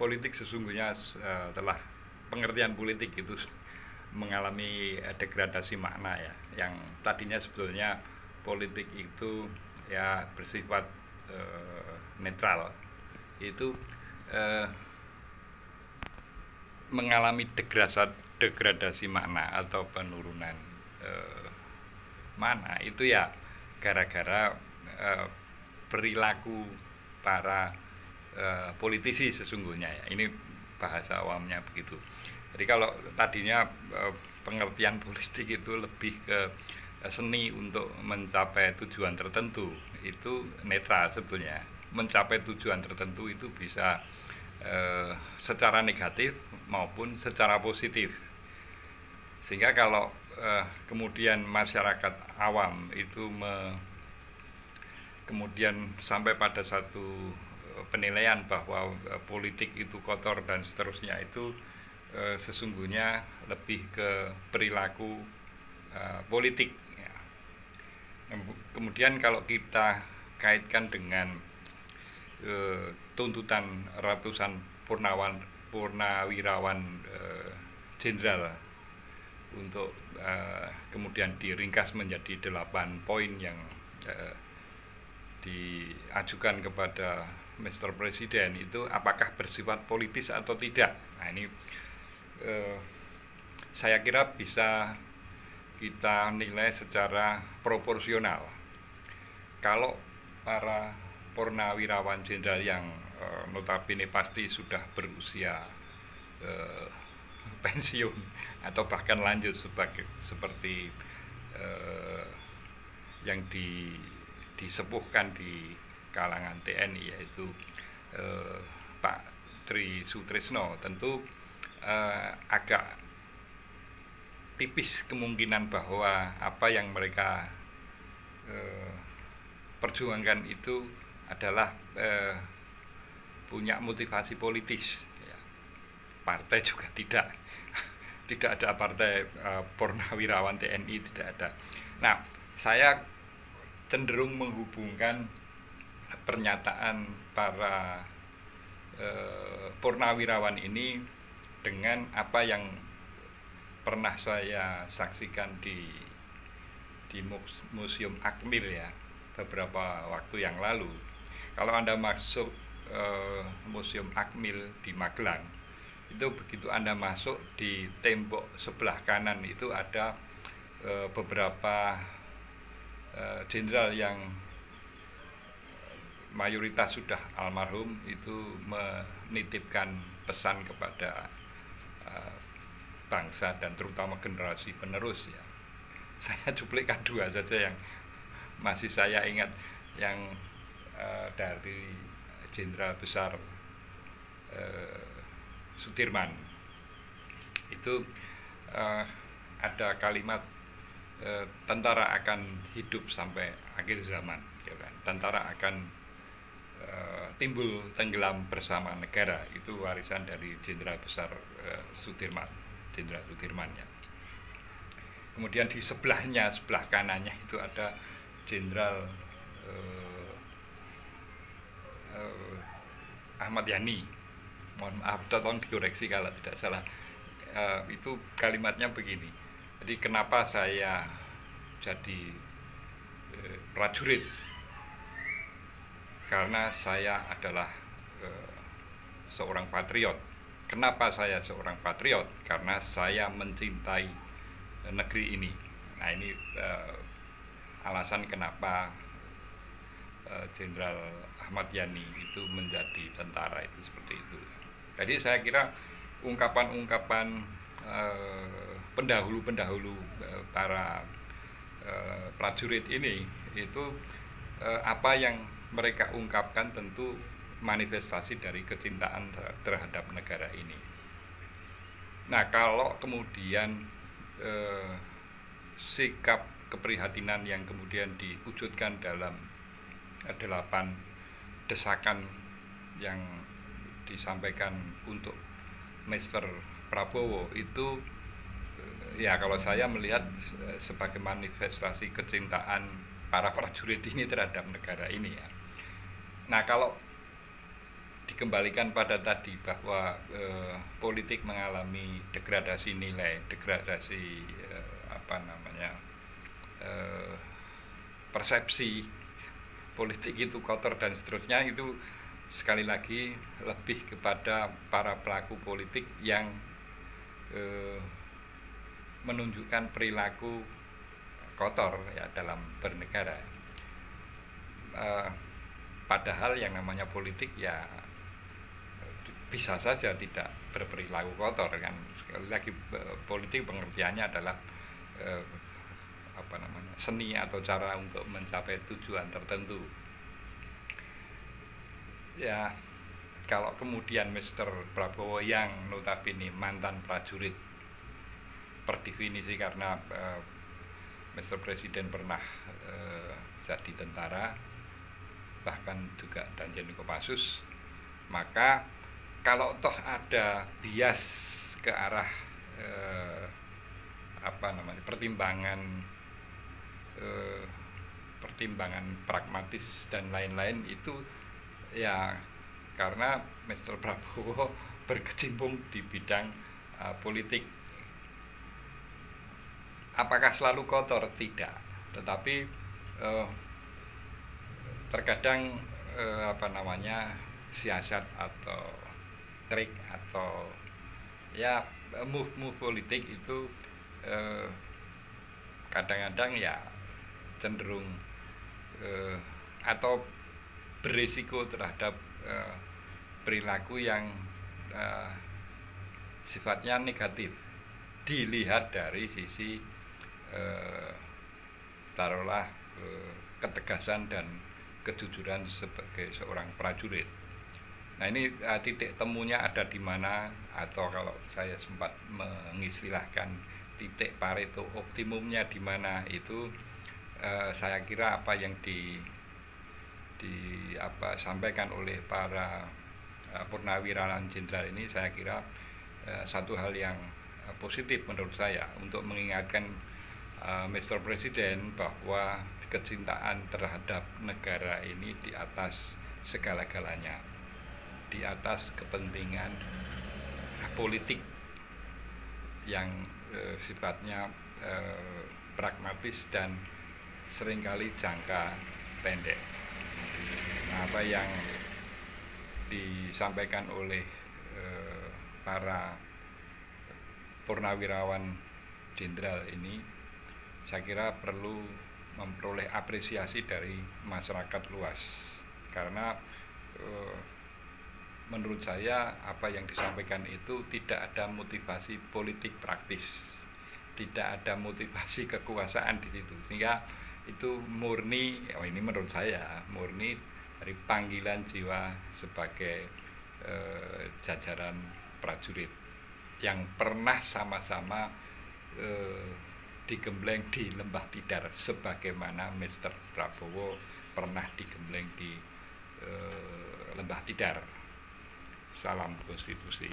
politik sesungguhnya telah pengertian politik itu mengalami degradasi makna ya, yang tadinya sebetulnya politik itu ya bersifat netral, itu mengalami degradasi makna atau penurunan mana itu ya gara-gara perilaku para politisi sesungguhnya ya. Ini bahasa awamnya begitu. Jadi kalau tadinya pengertian politik itu lebih ke seni untuk mencapai tujuan tertentu, itu netral sebetulnya. Mencapai tujuan tertentu itu bisa secara negatif maupun secara positif. Sehingga kalau kemudian masyarakat awam itu kemudian sampai pada satu penilaian bahwa politik itu kotor dan seterusnya, itu sesungguhnya lebih ke perilaku politik ya. Kemudian kalau kita kaitkan dengan tuntutan ratusan purnawirawan jenderal untuk kemudian diringkas menjadi 8 poin yang diajukan kepada Mr. Presiden, itu apakah bersifat politis atau tidak. Nah ini saya kira bisa kita nilai secara proporsional. Kalau para purnawirawan jenderal yang notabene pasti sudah berusia pensiun atau bahkan lanjut seperti yang disepuhkan di kalangan TNI, yaitu Pak Tri Sutrisno, tentu agak tipis kemungkinan bahwa apa yang mereka perjuangkan itu adalah punya motivasi politis ya. Partai juga tidak ada partai purnawirawan TNI, tidak ada. Nah, saya cenderung menghubungkan pernyataan para purnawirawan ini dengan apa yang pernah saya saksikan di Museum Akmil ya, beberapa waktu yang lalu. Kalau Anda masuk Museum Akmil di Magelang, itu begitu Anda masuk, di tembok sebelah kanan itu ada beberapa jenderal yang mayoritas sudah almarhum, itu menitipkan pesan kepada bangsa dan terutama generasi penerus ya. Saya cuplikan 2 saja yang masih saya ingat, yang dari Jenderal Besar Sudirman. Itu ada kalimat tentara akan hidup sampai akhir zaman ya kan? Tentara akan timbul tenggelam bersama negara. Itu warisan dari Jenderal Besar Sudirman, Jenderal Sudirman ya. Kemudian di sebelahnya, sebelah kanannya itu ada Jenderal Ahmad Yani. Mohon maaf, tolong dikoreksi kalau tidak salah. Itu kalimatnya begini. Jadi kenapa saya jadi prajurit? Karena saya adalah seorang patriot. Kenapa saya seorang patriot? Karena saya mencintai negeri ini. Nah ini alasan kenapa Jenderal Ahmad Yani itu menjadi tentara, itu seperti itu. Jadi saya kira ungkapan-ungkapan pendahulu-pendahulu para prajurit ini itu apa yang mereka ungkapkan tentu manifestasi dari kecintaan terhadap negara ini. Nah kalau kemudian sikap keprihatinan yang kemudian diwujudkan dalam 8 desakan yang disampaikan untuk Mr. Prabowo, itu ya kalau saya melihat sebagai manifestasi kecintaan para prajurit ini terhadap negara ini ya. Nah kalau dikembalikan pada tadi bahwa politik mengalami degradasi nilai, degradasi apa namanya persepsi politik itu kotor dan seterusnya, itu sekali lagi lebih kepada para pelaku politik yang menunjukkan perilaku kotor ya dalam bernegara. Padahal yang namanya politik ya bisa saja tidak berperilaku kotor kan. Sekali lagi politik pengertiannya adalah apa namanya, seni atau cara untuk mencapai tujuan tertentu. Ya, kalau kemudian Mr. Prabowo yang notabene mantan prajurit per definisi karena Mr. Presiden pernah jadi tentara, bahkan juga Danjen Kopassus, maka kalau toh ada bias ke arah apa namanya, pertimbangan pragmatis dan lain-lain, itu ya karena Mr. Prabowo berkecimpung di bidang politik. Apakah selalu kotor? Tidak, tetapi terkadang apa namanya, siasat atau trik atau ya move politik itu kadang-kadang ya cenderung atau berisiko terhadap perilaku yang sifatnya negatif dilihat dari sisi taruhlah ketegasan dan kejujuran sebagai seorang prajurit. Nah ini titik temunya ada di mana, atau kalau saya sempat mengistilahkan titik Pareto optimumnya di mana, itu saya kira apa yang sampaikan oleh para purnawirawan jenderal ini, saya kira satu hal yang positif menurut saya untuk mengingatkan Mr. Presiden bahwa kecintaan terhadap negara ini di atas segala-galanya, di atas kepentingan politik yang sifatnya pragmatis dan seringkali jangka pendek. Nah, apa yang disampaikan oleh para purnawirawan jenderal ini, saya kira perlu memperoleh apresiasi dari masyarakat luas, karena menurut saya apa yang disampaikan itu tidak ada motivasi politik praktis, tidak ada motivasi kekuasaan di situ, sehingga itu murni, ini menurut saya murni dari panggilan jiwa sebagai jajaran prajurit yang pernah sama-sama digembleng di Lembah Tidar, sebagaimana Mr. Prabowo pernah digembleng di Lembah Tidar. Salam konstitusi.